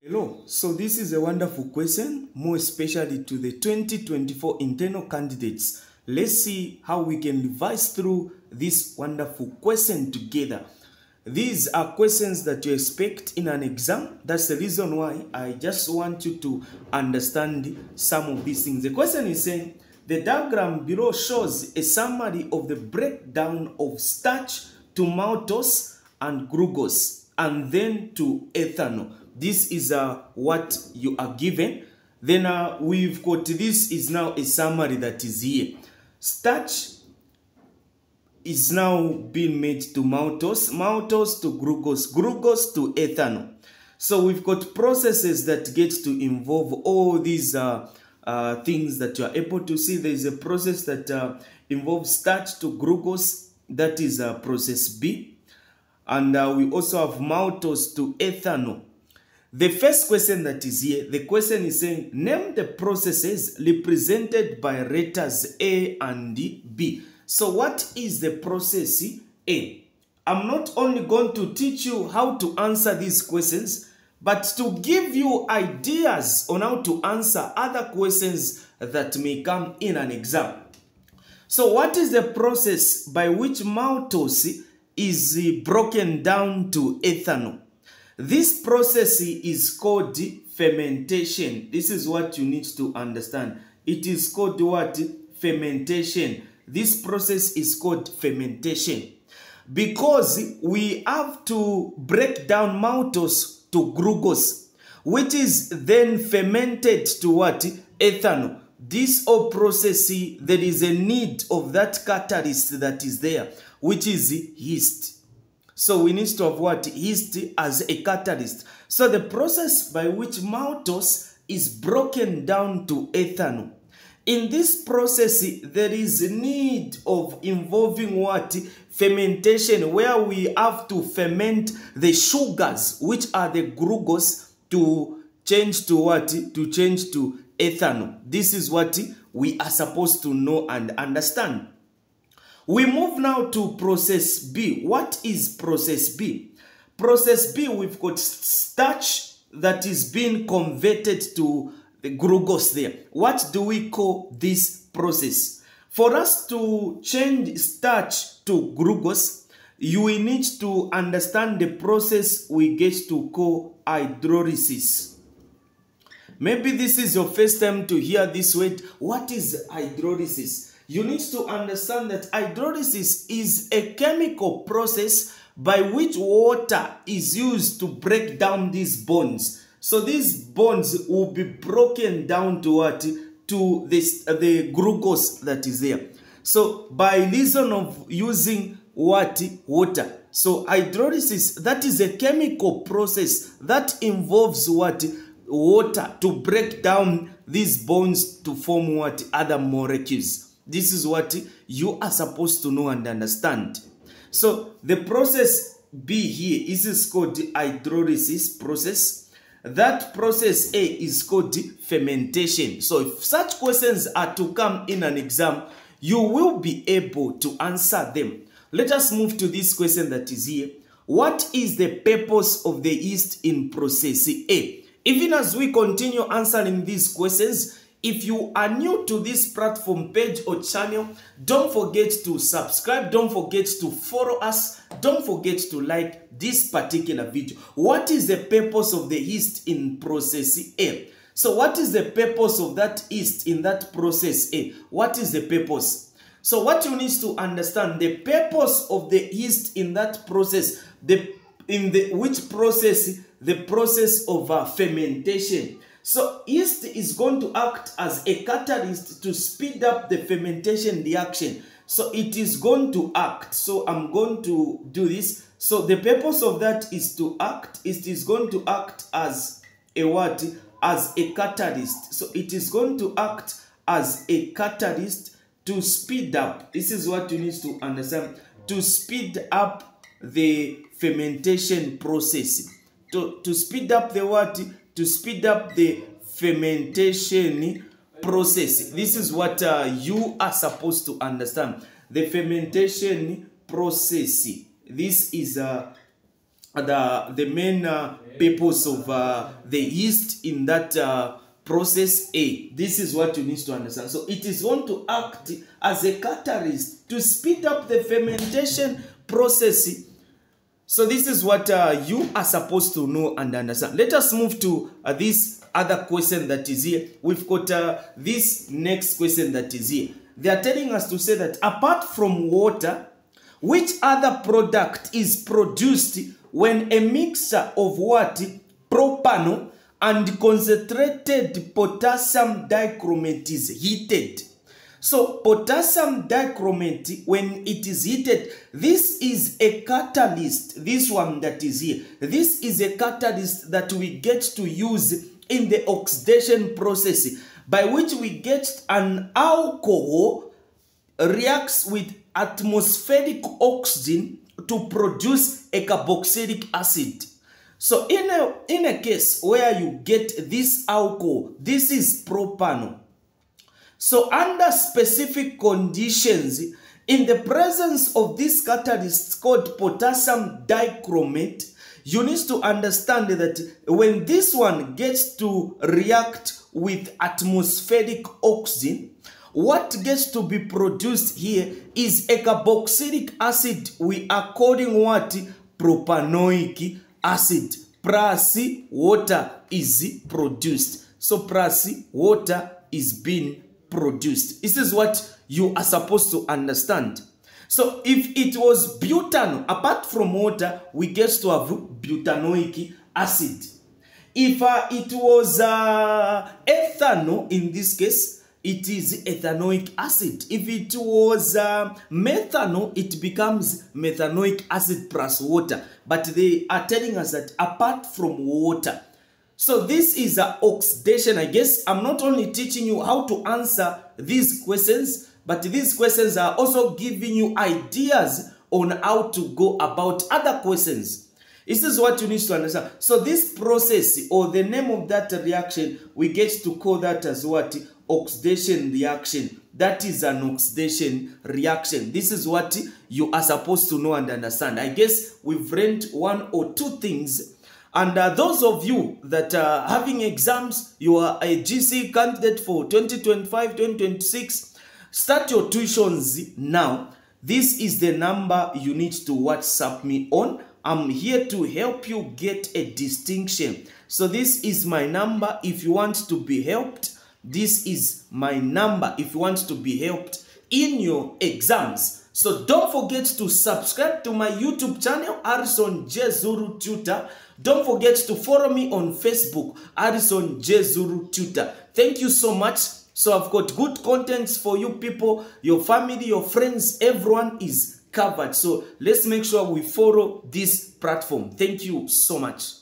Hello, so this is a wonderful question, more especially to the 2024 internal candidates. Let's see how we can revise through this wonderful question together. These are questions that you expect in an exam. That's the reason why I just want you to understand some of these things. The question is saying, the diagram below shows a summary of the breakdown of starch to maltose and glucose and then to ethanol. This is what you are given. Then we've got this is now a summary that is here. Starch is now being made to maltose, maltose to glucose, glucose to ethanol. So we've got processes that get to involve all these things that you are able to see. There is a process that involves starch to glucose, that is process B. And we also have maltose to ethanol. The first question that is here, the question is saying, name the processes represented by letters A and B. So what is the process A? I'm not only going to teach you how to answer these questions, but to give you ideas on how to answer other questions that may come in an exam. So what is the process by which maltose is broken down to ethanol? This process is called fermentation. This is what you need to understand. It is called what? Fermentation. This process is called fermentation. Because we have to break down maltose to glucose, which is then fermented to what? Ethanol. This whole process, there is a need of that catalyst that is there, which is yeast. So we need to have what? Yeast as a catalyst. So the process by which maltose is broken down to ethanol. In this process, there is a need of involving what? Fermentation, where we have to ferment the sugars, which are the glucose, to change to what? To change to ethanol. This is what we are supposed to know and understand. We move now to process B. What is process B? Process B, we've got starch that is being converted to the glucose there. What do we call this process? For us to change starch to glucose, you will need to understand the process we get to call hydrolysis. Maybe this is your first time to hear this word. What is hydrolysis? You need to understand that hydrolysis is a chemical process by which water is used to break down these bonds. So these bonds will be broken down to what? To the glucose that is there. So by reason of using what? Water. So hydrolysis, that is a chemical process that involves what? Water to break down these bonds to form what? Other molecules. This is what you are supposed to know and understand. So the process B here is called hydrolysis process. That process A is called fermentation. So if such questions are to come in an exam, you will be able to answer them. Let us move to this question that is here. What is the purpose of the yeast in process A? Even as we continue answering these questions, if you are new to this platform, page or channel, don't forget to subscribe. Don't forget to follow us. Don't forget to like this particular video. What is the purpose of the yeast in process A? So what is the purpose of that yeast in that process A? What is the purpose? So what you need to understand, the purpose of the yeast in that process, which process? The process of fermentation. So yeast is going to act as a catalyst to speed up the fermentation reaction. So it is going to act. So I'm going to do this. So the purpose of that is to act. It is going to act as a what? As a catalyst. So it is going to act as a catalyst to speed up. This is what you need to understand. To speed up the fermentation process. To speed up the what? To speed up the fermentation process. This is what you are supposed to understand. The fermentation process. This is the main purpose of the yeast in that process A. This is what you need to understand. So it is going to act as a catalyst to speed up the fermentation process. So this is what you are supposed to know and understand. Let us move to this other question that is here. We've got this next question that is here. They are telling us to say that apart from water, which other product is produced when a mixture of what? Propanol and concentrated potassium dichromate is heated. So potassium dichromate, when it is heated, this is a catalyst. This one that is here, this is a catalyst that we get to use in the oxidation process, by which we get an alcohol reacts with atmospheric oxygen to produce a carboxylic acid. So in a case where you get this alcohol, this is propanol. So under specific conditions, in the presence of this catalyst called potassium dichromate, you need to understand that when this one gets to react with atmospheric oxygen, what gets to be produced here is a carboxylic acid. We are calling what? Propanoic acid. Plus water is produced. So plus water is being produced. This is what you are supposed to understand. So if it was butanol, apart from water, we get to have butanoic acid. If it was ethanol, in this case, it is ethanoic acid. If it was methanol, it becomes methanoic acid plus water. But they are telling us that apart from water. So this is an oxidation. I guess I'm not only teaching you how to answer these questions, but these questions are also giving you ideas on how to go about other questions. This is what you need to understand. So this process, or the name of that reaction, we get to call that as what? Oxidation reaction. That is an oxidation reaction. This is what you are supposed to know and understand. I guess we've learned one or two things. And those of you that are having exams, you are a GC candidate for 2025-2026, start your tuitions now. This is the number you need to WhatsApp me on. I'm here to help you get a distinction. So this is my number if you want to be helped. This is my number if you want to be helped in your exams. So don't forget to subscribe to my YouTube channel, Harrison J. Zulu Tutor. Don't forget to follow me on Facebook, Harrison J. Zulu Tutor. Thank you so much. So I've got good contents for you people, your family, your friends, everyone is covered. So let's make sure we follow this platform. Thank you so much.